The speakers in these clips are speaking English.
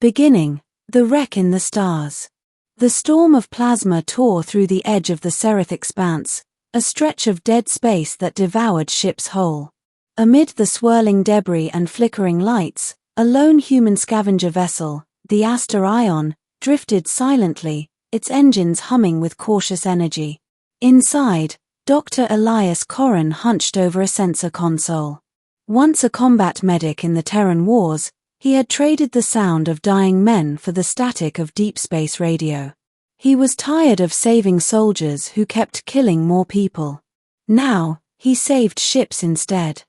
Beginning, the wreck in the stars. The storm of plasma tore through the edge of the seraph expanse, a stretch of dead space that devoured ships whole. Amid the swirling debris and flickering lights, a lone human scavenger vessel, the Aster Ion, drifted silently, its engines humming with cautious energy. Inside, Dr. Elias Korran hunched over a sensor console. Once a combat medic in the Terran Wars, he had traded the sound of dying men for the static of deep space radio. He was tired of saving soldiers who kept killing more people. Now, he saved ships instead.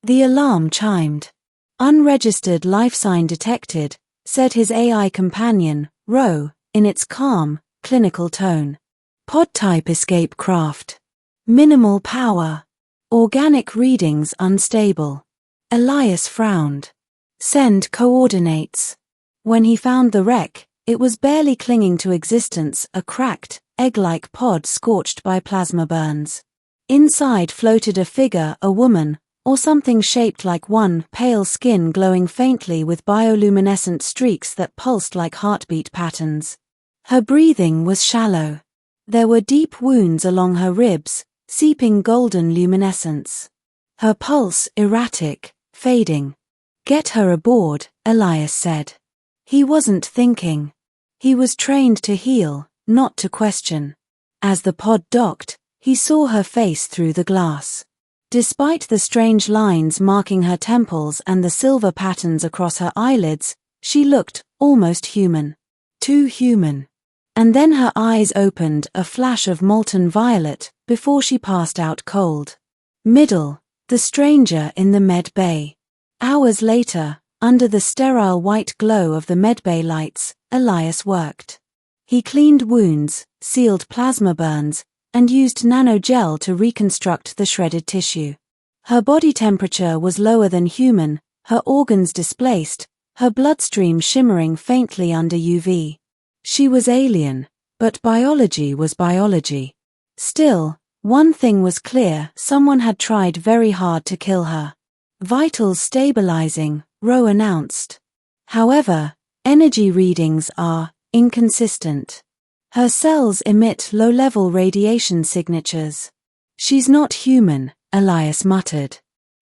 The alarm chimed. "Unregistered life sign detected," said his AI companion, Ro, in its calm, clinical tone. "Pod type escape craft. Minimal power. Organic readings unstable." Elias frowned. "Send coordinates." When he found the wreck, it was barely clinging to existence, a cracked, egg-like pod scorched by plasma burns. Inside floated a figure, a woman, or something shaped like one, pale skin glowing faintly with bioluminescent streaks that pulsed like heartbeat patterns. Her breathing was shallow. There were deep wounds along her ribs, seeping golden luminescence. Her pulse erratic, fading. "Get her aboard," Elias said. He wasn't thinking. He was trained to heal, not to question. As the pod docked, he saw her face through the glass. Despite the strange lines marking her temples and the silver patterns across her eyelids, she looked almost human. Too human. And then her eyes opened, a flash of molten violet, before she passed out cold. Middle, the stranger in the med bay. Hours later, under the sterile white glow of the medbay lights, Elias worked. He cleaned wounds, sealed plasma burns, and used nanogel to reconstruct the shredded tissue. Her body temperature was lower than human, her organs displaced, her bloodstream shimmering faintly under UV. She was alien, but biology was biology. Still, one thing was clear: someone had tried very hard to kill her. "Vitals stabilizing," Ro announced. However, energy readings are inconsistent. Her cells emit low-level radiation signatures. "She's not human," Elias muttered.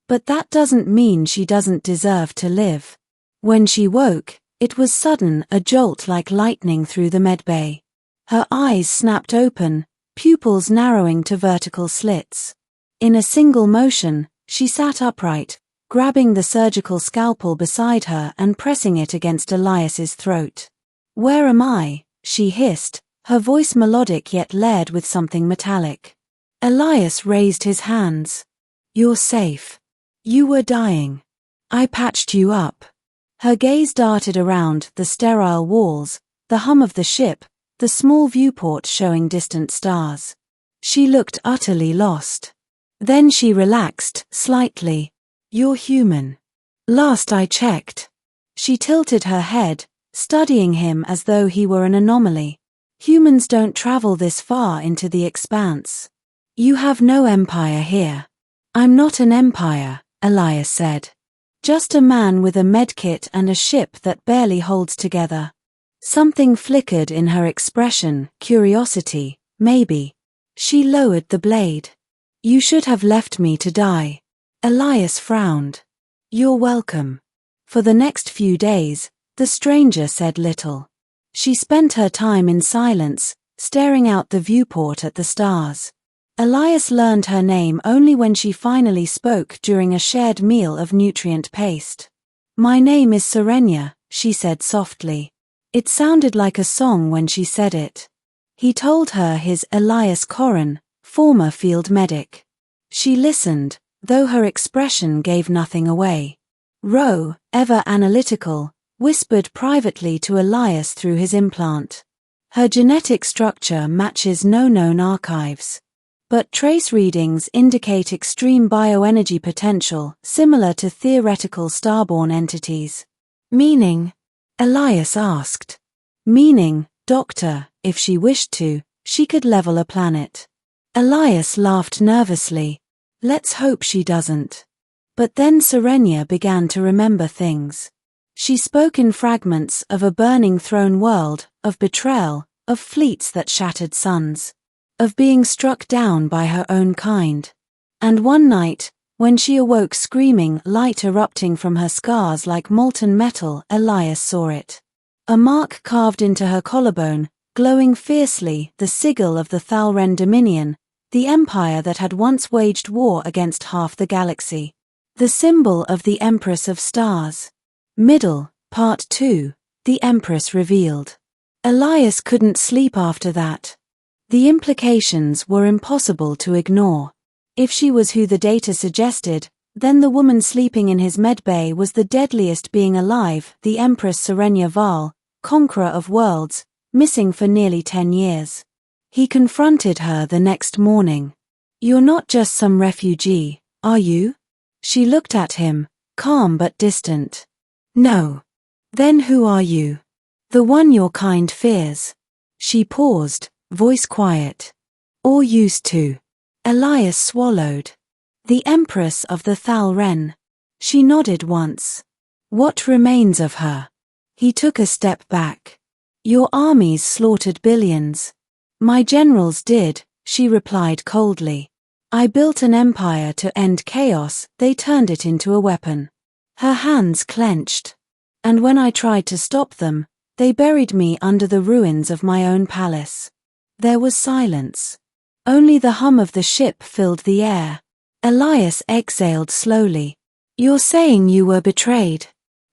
"But that doesn't mean she doesn't deserve to live." When she woke, it was sudden, a jolt like lightning through the medbay. Her eyes snapped open, pupils narrowing to vertical slits. In a single motion, she sat upright, grabbing the surgical scalpel beside her and pressing it against Elias's throat. "Where am I?" she hissed, her voice melodic yet layered with something metallic. Elias raised his hands. "You're safe. You were dying. I patched you up." Her gaze darted around the sterile walls, the hum of the ship, the small viewport showing distant stars. She looked utterly lost. Then she relaxed, slightly. "You're human. Last I checked." She tilted her head, studying him as though he were an anomaly. "Humans don't travel this far into the expanse. You have no empire here." "I'm not an empire," Elias said. "Just a man with a medkit and a ship that barely holds together." Something flickered in her expression, curiosity, maybe. She lowered the blade. "You should have left me to die." Elias frowned. "You're welcome." For the next few days, the stranger said little. She spent her time in silence, staring out the viewport at the stars. Elias learned her name only when she finally spoke during a shared meal of nutrient paste. "My name is Serenya," she said softly. It sounded like a song when she said it. He told her his Elias Korran, former field medic. She listened, though her expression gave nothing away. Ro, ever analytical, whispered privately to Elias through his implant. "Her genetic structure matches no known archives. But trace readings indicate extreme bioenergy potential similar to theoretical starborn entities." "Meaning?" Elias asked. "Meaning, Doctor, if she wished to, she could level a planet." Elias laughed nervously. "Let's hope she doesn't." But then Serenya began to remember things. She spoke in fragments of a burning throne world, of betrayal, of fleets that shattered suns, of being struck down by her own kind. And one night, when she awoke screaming, light erupting from her scars like molten metal, Elias saw it. A mark carved into her collarbone, glowing fiercely, the sigil of the Thal'renn Dominion, the empire that had once waged war against half the galaxy. The symbol of the Empress of Stars. Middle, Part 2, the Empress revealed. Elias couldn't sleep after that. The implications were impossible to ignore. If she was who the data suggested, then the woman sleeping in his medbay was the deadliest being alive, the Empress Serenya Vahl, conqueror of worlds, missing for nearly 10 years. He confronted her the next morning. "You're not just some refugee, are you?" She looked at him, calm but distant. "No." "Then who are you?" "The one your kind fears." She paused, voice quiet. "Or used to." Elias swallowed. "The Empress of the Thal'renn." She nodded once. "What remains of her?" He took a step back. "Your armies slaughtered billions." "My generals did," she replied coldly. "I built an empire to end chaos, they turned it into a weapon." Her hands clenched. "And when I tried to stop them, they buried me under the ruins of my own palace." There was silence. Only the hum of the ship filled the air. Elias exhaled slowly. "You're saying you were betrayed?"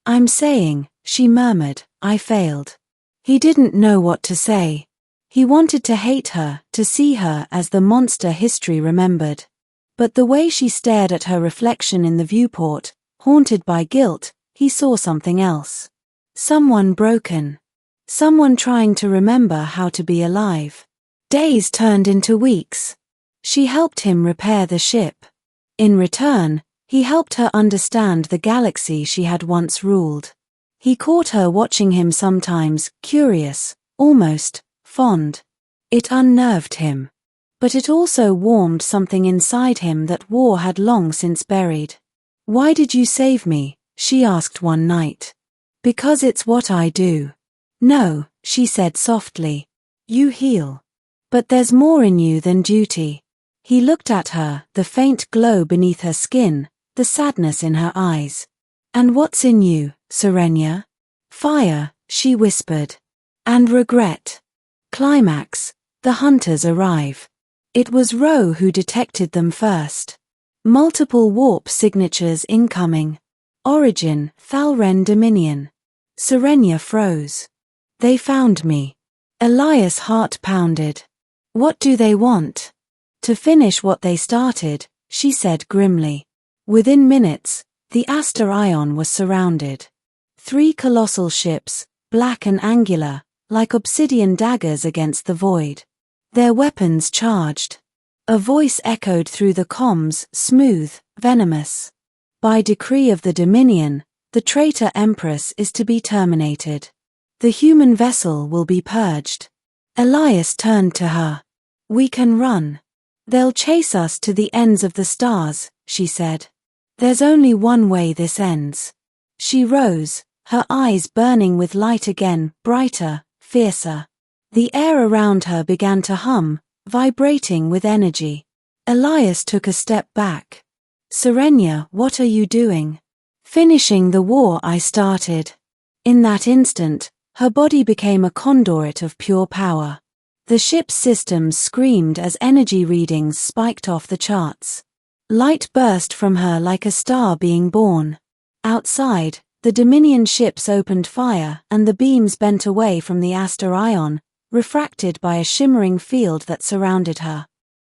"I'm saying," she murmured, "I failed." He didn't know what to say. He wanted to hate her, to see her as the monster history remembered. But the way she stared at her reflection in the viewport, haunted by guilt, he saw something else. Someone broken. Someone trying to remember how to be alive. Days turned into weeks. She helped him repair the ship. In return, he helped her understand the galaxy she had once ruled. He caught her watching him sometimes, curious, almost fond. It unnerved him. But it also warmed something inside him that war had long since buried. "Why did you save me?" she asked one night. "Because it's what I do." "No," she said softly. "You heal. But there's more in you than duty." He looked at her, the faint glow beneath her skin, the sadness in her eyes. "And what's in you, Serenya?" "Fire," she whispered. "And regret." Climax. The hunters arrive. It was Roe who detected them first. Multiple warp signatures incoming. Origin, Thal'renn Dominion. Serenya froze. "They found me." Elias' heart pounded. "What do they want?" "To finish what they started," she said grimly. Within minutes, the Aster Ion was surrounded. 3 colossal ships, black and angular, like obsidian daggers against the void. Their weapons charged. A voice echoed through the comms, smooth, venomous. "By decree of the Dominion, the traitor Empress is to be terminated. The human vessel will be purged." Elias turned to her. "We can run. They'll chase us to the ends of the stars," she said. "There's only one way this ends." She rose, her eyes burning with light again, brighter, fiercer. The air around her began to hum, vibrating with energy. Elias took a step back. "Serenya, what are you doing?" "Finishing the war I started." In that instant, her body became a conduit of pure power. The ship's systems screamed as energy readings spiked off the charts. Light burst from her like a star being born. Outside, the Dominion ships opened fire and the beams bent away from the Aster Ion, refracted by a shimmering field that surrounded her.